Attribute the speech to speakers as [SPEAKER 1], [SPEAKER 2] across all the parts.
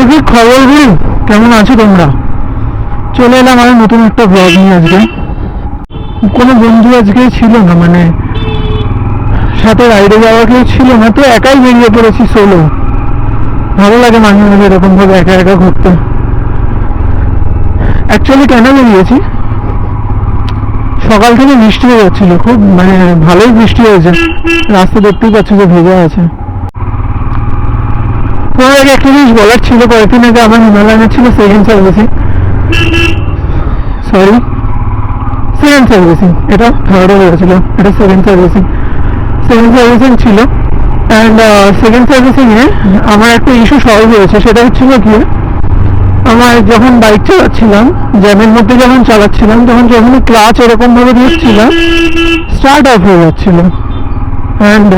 [SPEAKER 1] কি খবর গুরু, কেমন আছো তোমরা? চলে এলাম আমার নতুন একটা ব্লগ নিয়ে। আজকে কোনো বন্ধু আজকে ছিল না, মানে সাথে রাইডে যাওয়া কেউ ছিল না, তো একাই বেরিয়ে পড়েছি সোলো। ভালো লাগে মাঝে মাঝে এরকম ভাবে একা একা ঘুরতে। অ্যাকচুয়ালি কেন বেরিয়েছি, সকাল থেকে বৃষ্টি হয়ে যাচ্ছিল, খুব মানে ভালোই বৃষ্টি হয়েছে, রাস্তা দেখতেই পাচ্ছ যে ভেজা আছে। তোমার আগে একটা জিনিস বলার ছিল, কয়েকদিন আগে আমার হিমালয়ানের ছিল second servicing, sorry second servicing, এটা থার্ডে হয়েছিল, এটা সেকেন্ড সার্ভিসিং ছিল। অ্যান্ড সেকেন্ড সার্ভিসিংয়ে আমার একটা ইস্যু সলভ হয়েছে। সেটা হচ্ছিল কি, আমার যখন বাইক চালাচ্ছিলাম, জ্যামের মধ্যে যখন চালাচ্ছিলাম, তখন যখন ক্লাচ এরকমভাবে দিচ্ছিলাম, স্টার্ট অফ হয়ে যাচ্ছিল। অ্যান্ড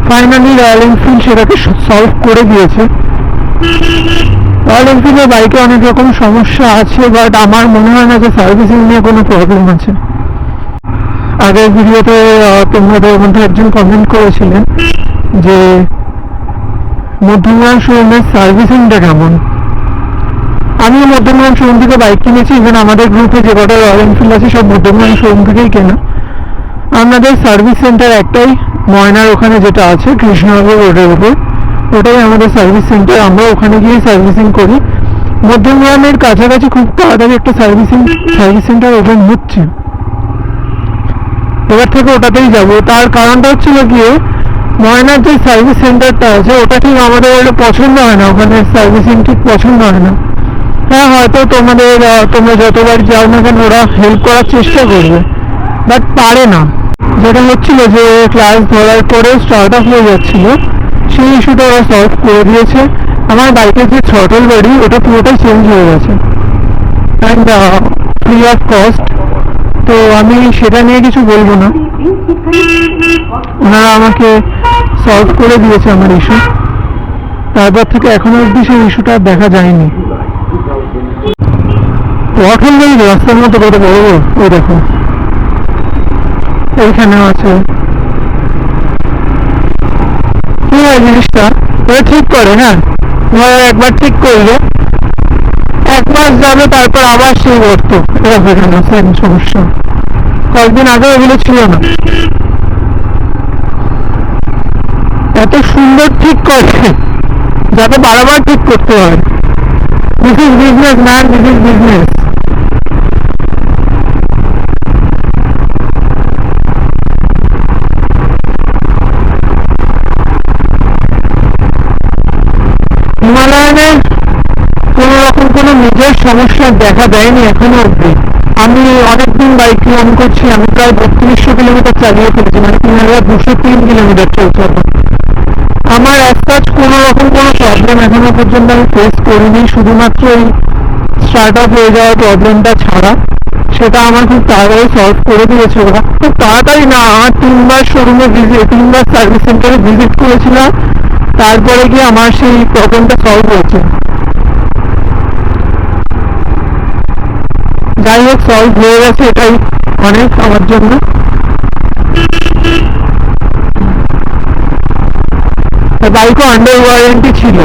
[SPEAKER 1] ফাইনালি রয়্যাল এনফিল্ড সেটাকে সলভ করে দিয়েছে। রয়্যাল এনফিল্ডের বাইকে অনেক রকম সমস্যা আছে, বাট আমার মনে হয় না যে সার্ভিসিং নিয়ে কোনো প্রবলেম আছে। আগের ভিডিওতে তোমাদের মধ্যে একজন কমেন্ট করেছিলেন যে মধ্যমগ্রাম শোরুমের সার্ভিসিংটা কেমন। আমিও মধ্যমগ্রাম শোরুম থেকে বাইক কিনেছি, ইভেন আমাদের গ্রুপে যে কটা রয়্যাল এনফিল্ড আছে সব মধ্যমগ্রাম শোরুম থেকেই কেনা। আমাদের সার্ভিস সেন্টার একটাই, ময়নার ওখানে যেটা আছে কৃষ্ণনগর রোডের উপর, ওটাই আমাদের সার্ভিস সেন্টার। আমরা ওখানে গিয়ে সার্ভিসিং করি। মধ্যমগ্রামের কাছাকাছি খুব তাড়াতাড়ি একটা সার্ভিস সেন্টার ওপেন হচ্ছে, এবার থেকে ওটাতেই যাবো। তার কারণটা হচ্ছিল গিয়ে ময়নার যে সার্ভিস সেন্টারটা আছে ওটা ঠিক আমাদের ওটা পছন্দ হয় না, ওখানে সার্ভিসিং ঠিক পছন্দ হয় না। হ্যাঁ, হয়তো তোমরা যতবার যাও না কেন ওরা হেল্প করার চেষ্টা করবে, বাট পারে না। যেটা হচ্ছিল যে ক্লাস ধরার পরে স্টার্ট অফ হয়ে যাচ্ছিল, সেই ইস্যুটা ওরা সলভ করে দিয়েছে। আমার বাইকের যে থ্রটল বডি ওটা পুরোটাই চেঞ্জ হয়ে গেছে, অ্যান্ড ফ্রি অফ কস্ট। তো আমি সেটা নিয়ে কিছু বলবো না, ওনারা আমাকে সলভ করে দিয়েছে আমার ইস্যু। তারপর থেকে এখনো অবধি সেই ইস্যুটা দেখা যায়নি। থ্রটল বডি রাস্তার মতো কত বড় বড়, ওই দেখো এইখানেও আছে। জিনিসটা ওরা ঠিক করে, হ্যাঁ একবার ঠিক করলে এক মাস যাবে, তারপর আবার সেই করতো, এরকম সেম সমস্যা। কয়েকদিন আগে ওগুলো ছিল না। এত সুন্দর ঠিক করে যাতে বারবার ঠিক করতে হয়। This is business man, this is business. হিমালয়ানের কোনো রকম কোনো মেজর সমস্যা দেখা দেয়নি এখনো অব্দি। আমি অনেকদিন বাইক রান করছি, আমি প্রায় 3200 কিলোমিটার চালিয়ে ফেলেছি, মানে 3203 কিলোমিটার চলছে। আমার অ্যাজ কোনো রকম কোনো প্রবলেম এখনো পর্যন্ত আমি ফেস করিনি, শুধুমাত্র এই স্টার্ট আপ হয়ে যাওয়ার প্রবলেমটা ছাড়া। সেটা আমার খুব তাড়াতাড়ি সলভ করে দিয়েছে ওরা। খুব তাড়াতাড়ি না, আমার 3বার শোরুমে তিনবার সার্ভিস সেন্টারে ভিজিট করেছিলাম, তারপরে গিয়ে আমার সেই প্রবলেমটা সলভ হয়েছে। যাই হোক, সলভ হয়ে গেছে, এটাই অনেক আমার জন্য। বাইকও আন্ডার ওয়ারেন্টি ছিল।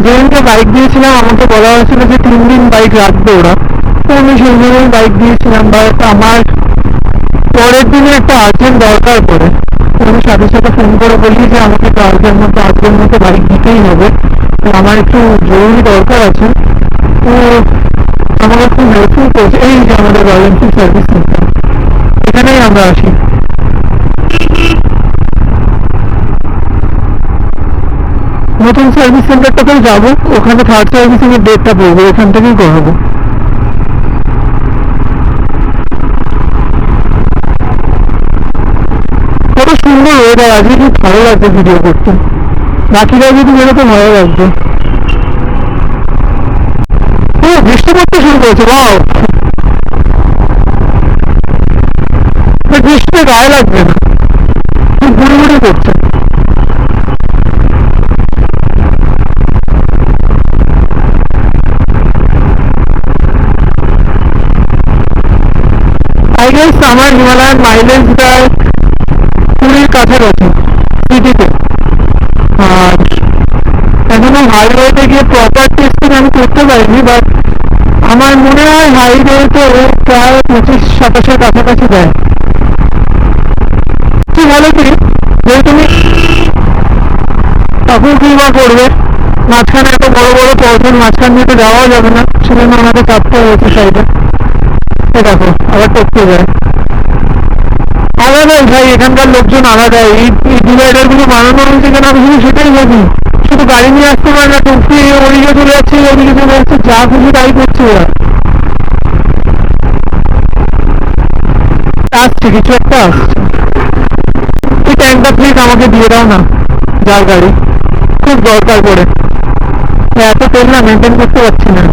[SPEAKER 1] যেদিনকে বাইক দিয়েছিলাম আমাকে বলা হয়েছিল যে 3 দিন বাইক রাখবে ওরা, তো আমি সেই জন্যই বাইক দিয়েছিলাম। বাট আমার পরের দিনে একটা আর্জেন্ট দরকার পড়ে, আমি সাথে সাথে ফোন করে বলি যে আমাকে কালকের মধ্যে বাইক দিতেই হবে, আমার একটু জরুরি দরকার আছে। তো আমাকে খুব হেল্পফুল করেছে এই যে আমাদের রয়্যাল এনফিল্ড সার্ভিস সেন্টার, এখানেই আমরা আসি। নতুন সার্ভিস সেন্টারটাতেও যাবো, ওখানে থার্ড সার্ভিসিং এর ডেটটা পড়বো, এখান থেকেই করাবো। কত সুন্দর ওয়েদার, আজকে খুব ভালো লাগছে ভিডিও করতে। বাকিরা যদি বেরোতে ভালো লাগবে। বৃষ্টি পড়তে শুরু করেছে, ওয়াও। বৃষ্টিতে গায়ে লাগবে না, খুব গুঁড়ি গুঁড়ি করছে। আমার হিমালয়ান মাইলেজ প্রায় 20 কাছাকাছি সিটিতে। আর এখনো হাইওয়েতে গিয়ে প্রপার টেস্টিং আমি করতে পারিনি, বাট আমার মনে হয় হাইওয়েতে প্রায় 25-27-এর কাছাকাছি দেয়। কি ভালো কি যে তুমি তখন কি বা করবে, মাঝখানে এত বড় বড় পথের মাঝখান দিয়ে তো যাওয়াও যাবে না, সেজন্য আমাকে চাপতে হয়েছে সাইডে। দেখো আবার টপকে যায়। আলাদাই ভাই, এখানকার লোকজন আলাদাই। এই ডিভাইডার গুলো বানানো হয়েছে কেন আমি শুধু সেটাই ভাবি। শুধু গাড়ি নিয়ে আসতে পারে না, টপকে ওদিকে চলে যাচ্ছে ওদিকে চলে যাচ্ছে, যা খুশি তাই করছে ওরা। আসছে কিছু একটা আসছে। এই ট্যাঙ্কটা প্লিজ আমাকে দিয়ে দাও না, যার গাড়ি, খুব দরকার পড়ে। এত তেল না মেনটেন করতে পারছি না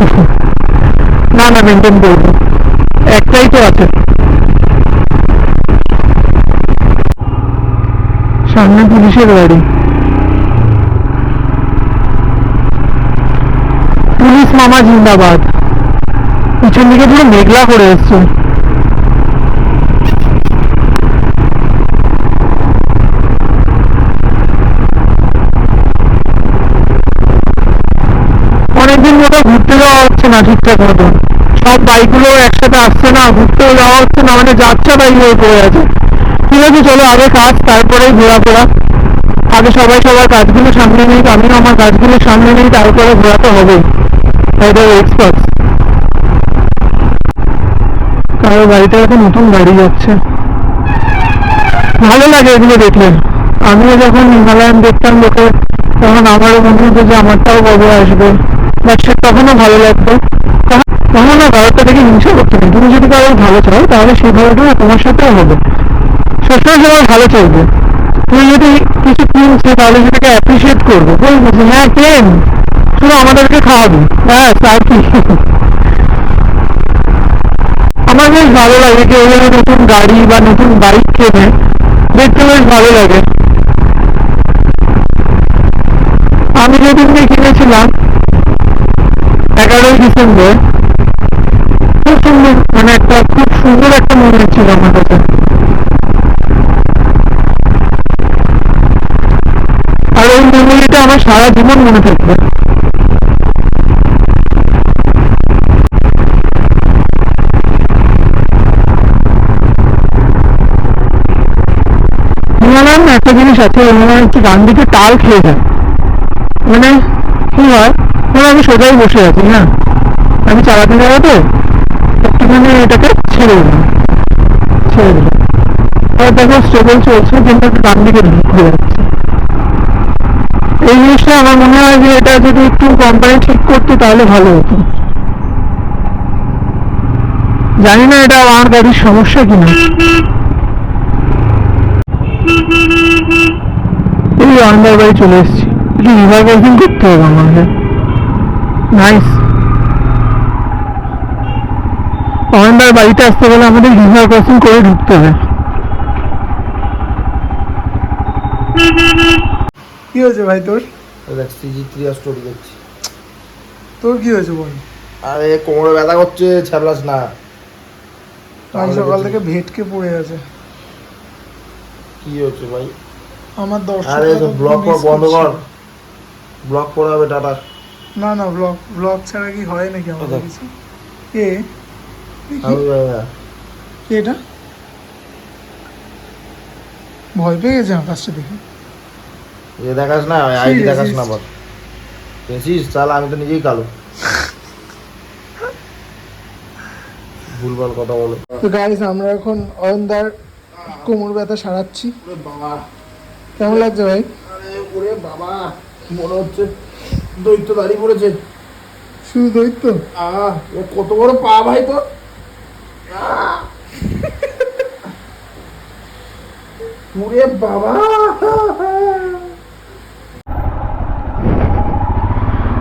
[SPEAKER 1] এখন। না না মেনটেন করবো, একটাই তো আছে। সামনে পুলিশের গাড়ি, পুলিশ মামা জিন্দাবাদ। পিছন দিকে পুরো মেঘলা করে এসছে। অনেকদিন মতো ঘুরতে যাওয়া হচ্ছে না ঠিকঠাক মতো, সব বাইকগুলো একসাথে আসছে না, ঘুরতেও যাওয়া হচ্ছে না, মানে যাচ্ছে বাইক হয়ে পড়ে আছে। ঠিক আছে চলো আগে কাজ তারপরে ঘোরাফেরা। আগে সবাই সবার কাজগুলো সামনে নেই, আমিও আমার কাজগুলো সামনে নেই, তারপরে ঘোরাতে হবেই। এক্সপার্ট কারো গাড়িতে একটা নতুন গাড়ি যাচ্ছে, ভালো লাগে এগুলো দেখলে। আমিও যখন হিমালয়ান দেখতাম লোকে, তখন আমারও মনে হতো যে আমারটাও কবে আসবে, বাট সে তখনও ভালো লাগতো। তখন না কারোরটা দেখে হিংসা করতে নেই। তুমি যদি কারোর ভালো চাও তাহলে সেই ভালোটা তোমার সাথেও হবে, সবসময় সবার ভালো চাইবে। তুমি যদি কিছু কিনছে তাহলে সেটাকে অ্যাপ্রিসিয়েট করবে, বলবো যে হ্যাঁ কেন, শুধু আমাদেরকে খাওয়াবি, হ্যাঁ আর কি। আমার বেশ ভালো লাগে কেউ যদি নতুন গাড়ি বা নতুন বাইক কেনে, দেখতে বেশ ভালো লাগে। আমি যেদিনকে কিনেছিলাম 11ই ডিসেম্বর, খুব সুন্দর, মানে একটা খুব সুন্দর একটা মোমেন্ট ছিল আমার কাছে। আর ওই মেমোরিটা আমার সারা জীবন মনে থাকবে। হিমালয়ান একটা জিনিস আছে, হিমালয়ান একটু ডান দিকে টাল খেয়ে যায়। মানে কি হয়, মানে আমি সোজাই বসে আছি, হ্যাঁ আমি চালাতে যাবো, একটুখানি এটাকে ছেড়ে দিলাম, ছেড়ে দিলাম, আর দেখো স্টেবল চলছে, কিন্তু একটু ডান দিকে ঘুরে যাচ্ছে। এই জিনিসটা আমার মনে হয় যে এটা যদি একটু কোম্পানি ঠিক করতো তাহলে ভালো হতো। জানি না এটা আমার গাড়ির সমস্যা কিনা। এই অন্ডার বাড়ি চলে এসেছি, একটু রিভার ক্রসিং করতে হবে আমাকে। নাইস, অন্ডার বাড়িতে আসতে গেলে আমাদের রিভার ক্রসিং করে ঢুকতে হবে। কি হয়েছে ভাই তোর?
[SPEAKER 2] স্টোরি দেখছি।
[SPEAKER 1] তোর কি হয়েছে বল?
[SPEAKER 2] আরে কোমরে ব্যথা করছে, ছাড়লাস না।
[SPEAKER 1] আজ সকাল থেকে ভেটকে পড়ে আছে।
[SPEAKER 2] কি হচ্ছে ভাই?
[SPEAKER 1] আমার দর্শক,
[SPEAKER 2] আরে ব্লগ বন্ধ কর, ব্লগ পড়া হবে টাটা।
[SPEAKER 1] না না ব্লগ ছাড়া কি হয় নাকি আমাদের কিছু? কে
[SPEAKER 2] আমি ভাই না,
[SPEAKER 1] কে এটা? ভয় পেয়ে গেছে আকাশটা দেখে।
[SPEAKER 2] এ দেখাস না, আইডি দেখাস না আবার। পেয়েছিস চাল, আমি তো নিজেই কালো। ভুলভাল কথা বলে।
[SPEAKER 1] তো গাইস আমরা এখন অয়নদার কোমর ব্যথা সারাচ্ছি।
[SPEAKER 2] বাবা
[SPEAKER 1] কেমন লাগছে ভাই?
[SPEAKER 2] আরে ওরে বাবা, মনে হচ্ছে দৈত্য দাঁড়িয়ে পড়েছে।
[SPEAKER 1] শুধু দৈত্য?
[SPEAKER 2] ও কত বড় পা ভাই তো। ওরে বাবা।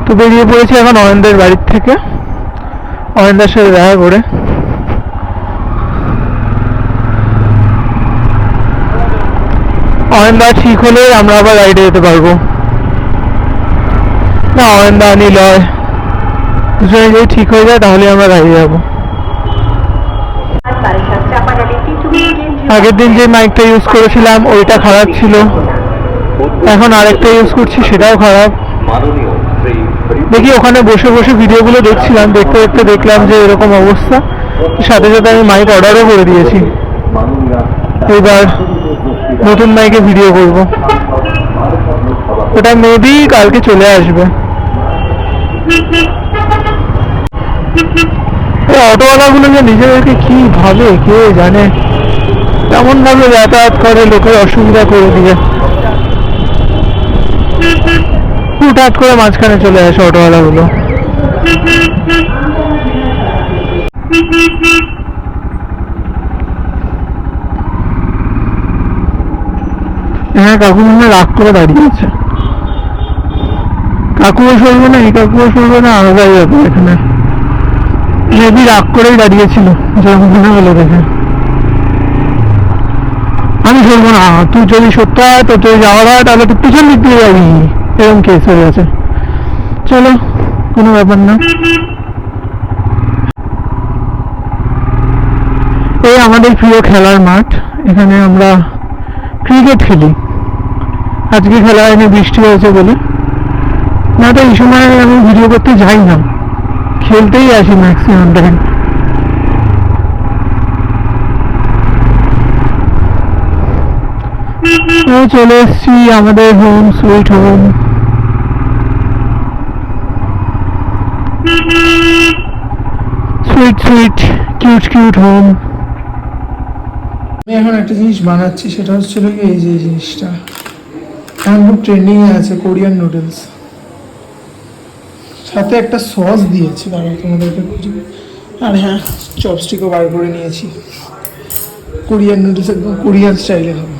[SPEAKER 1] তো বেরিয়ে পড়েছি এখন অয়নদের বাড়ির থেকে, অয়নদার সাথে দেখা করে। অয়নদা ঠিক হলে আমরা আবার রাইডে যেতে পারবো। না অয়নদা নিলয় দুজনে যদি ঠিক হয়ে যায় তাহলে আমরা রাইডে যাবো। আগের দিন যে মাইকটা ইউজ করেছিলাম ওইটা খারাপ ছিল, এখন আরেকটা ইউজ করছি সেটাও খারাপ। দেখি ওখানে বসে বসে ভিডিওগুলো দেখছিলাম, দেখতে দেখতে দেখলাম যে এরকম অবস্থা, সাথে সাথে আমি মাইক অর্ডারও করে দিয়েছি। এবার নতুন মাইকে ভিডিও করব, ওটা মেবি কালকে চলে আসবে। অটোওয়ালাগুলো যে নিজেদেরকে কি ভাবে কে জানে, তেমন ভাবে যাতায়াত করে, লোকের অসুবিধা করে দিয়ে হুটহাট করে মাঝখানে চলে আসে অটোওয়ালাগুলো। হ্যাঁ, কাকু মনে রাগ করে দাঁড়িয়ে আছে। কাকুও সরবে না, এই কাকুও সরবে না, আলাদাই ব্যাপার। এখানে মেবি রাগ করেই দাঁড়িয়েছিল, যেরকম মনে হলো দেখে। আমি সরবো না, তুই যদি সত্য হয়, তো তুই যাওয়ার হয় তাহলে তুই পিছন দিক দিয়ে যাবি, এরকম কেস হয়ে গেছে। চলো, কোনো ব্যাপার না। এই আমাদের প্রিয় খেলার মাঠ, এখানে আমরা ক্রিকেট খেলি। আজকে খেলা হয়নি, বৃষ্টি হয়েছে বলে। না তো এই সময় আমি ভিডিও করতে যাই না, খেলতেই আসি ম্যাক্সিমাম টাইম। চলে এসছি আমাদের home sweet home. Sweet sweet cute cute home. আমি এখন একটা জিনিস বানাচ্ছি, সেটা হচ্ছিল এই যে জিনিসটা এখন খুব ট্রেন্ডিং এ আছে, কোরিয়ান নুডলস। সাথে একটা সস দিয়েছি, দাঁড়াও তোমাদেরকে খুঁজে। আর হ্যাঁ, চপস্টিকও বার করে নিয়েছি। কোরিয়ান নুডলস একদম কোরিয়ান স্টাইলে হবে,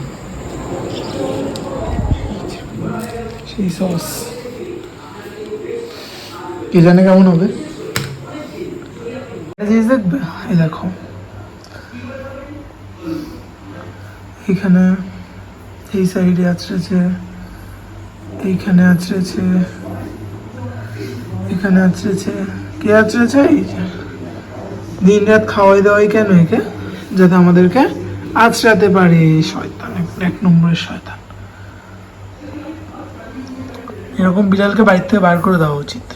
[SPEAKER 1] সেই সস। কে জানে কেমন হবে। জিনিস দেখবে, এই দেখো এইখানে এই সাইডে আছড়েছে, এইখানে আছড়েছে, এখানে আছড়েছে। কে আছড়েছে? এই যে দিন রাত খাওয়াই দাওয়াই কেন একে, যাতে আমাদেরকে আছড়াতে পারে। শয়তান, এক নম্বরের শয়তান। এরকম বিড়ালকে বাড়ির থেকে বার করে দেওয়া উচিত।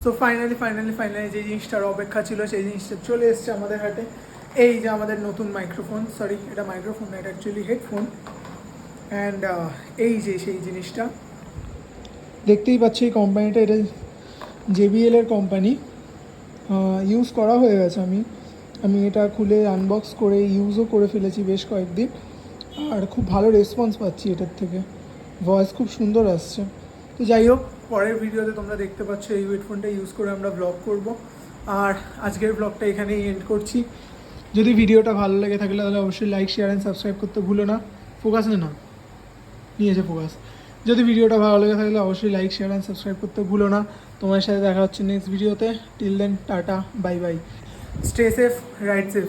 [SPEAKER 1] তো ফাইনালি যে জিনিসটার অপেক্ষা ছিল সেই জিনিসটা চলে এসছে আমাদের হাতে। এই যে আমাদের নতুন মাইক্রোফোন, সরি এটা মাইক্রোফোন না, এটা অ্যাকচুয়ালি হেডফোন। অ্যান্ড এই যে সেই জিনিসটা দেখতেই পাচ্ছি, এই কোম্পানিটা, এটা JBL এর কোম্পানি। ইউজ করা হয়ে গেছে, আমি এটা খুলে আনবক্স করে ইউজও করে ফেলেছি বেশ কয়েকদিন, আর খুব ভালো রেসপন্স পাচ্ছি এটার থেকে, ভয়েস খুব সুন্দর আসছে। তো যাই হোক, পরের ভিডিওতে তোমরা দেখতে পাচ্ছ এই হেডফোনটা ইউজ করে আমরা ব্লগ করব। আর আজকের ব্লগটা এখানেই এন্ড করছি। যদি ভিডিওটা ভালো লেগে থাকলে তাহলে অবশ্যই লাইক, শেয়ার অ্যান্ড সাবস্ক্রাইব করতে ভুলো না। ফোকাস না নিয়েছে ফোকাস। যদি ভিডিওটা ভালো লেগে থাকলে অবশ্যই লাইক, শেয়ার অ্যান্ড সাবস্ক্রাইব করতে ভুলো না। তোমার সাথে দেখা হচ্ছে নেক্সট ভিডিওতে। Till then, tata, bye bye, stay safe, ride safe.